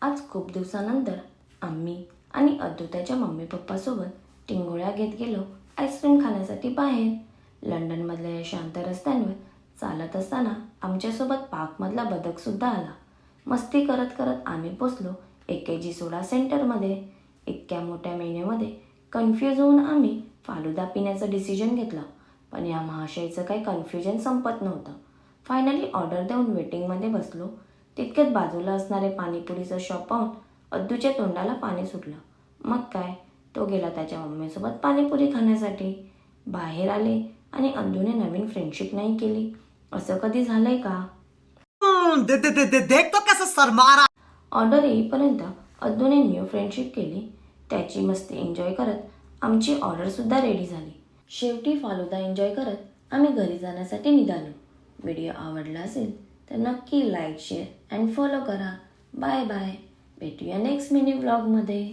आज खूप दिवसानंतर आम्ही आणि अद्दू त्याच्या मम्मी पप्पासोबत टिंगोळ्या घेत गेलो आईस्क्रीम खाण्यासाठी बाहेर. लंडनमधल्या या शांत रस्त्यांवर चालत असताना आमच्यासोबत पार्कमधला बदकसुद्धा आला. मस्ती करत करत आम्ही पोचलो AKG सोडा सेंटरमध्ये. इतक्या मोठ्या मेन्यूमध्ये कन्फ्यूज होऊन आम्ही फालुदा पिण्याचं डिसिजन घेतलं. पण या महाशयचं काही कन्फ्युजन संपत नव्हतं. फायनली ऑर्डर देऊन वेटिंगमध्ये बसलो. तितक्यात बाजूला असणारे पाणीपुरीचं शॉप पाहून अद्दूच्या तोंडाला पाणी सुटलं. मग काय, तो गेला त्याच्या मम्मीसोबत पाणीपुरी खाण्यासाठी. बाहेर आले आणि अद्दूने नवीन फ्रेंडशिप नाही केली. असं कधी झालंय का? देख तो कैसे सर मारा. ऑर्डर येईपर्यंत अद्दूने न्यू फ्रेंडशिप केली. त्याची मस्ती एन्जॉय करत आमची ऑर्डरसुद्धा रेडी झाली. शेवटी फालुदा एन्जॉय करत आम्ही घरी जाण्यासाठी निघालो. व्हिडिओ आवडला असेल तर नक्की लाईक, शेअर अँड फॉलो करा. Bye bye. भेटूया नेक्स्ट मिनी व्लॉगमध्ये.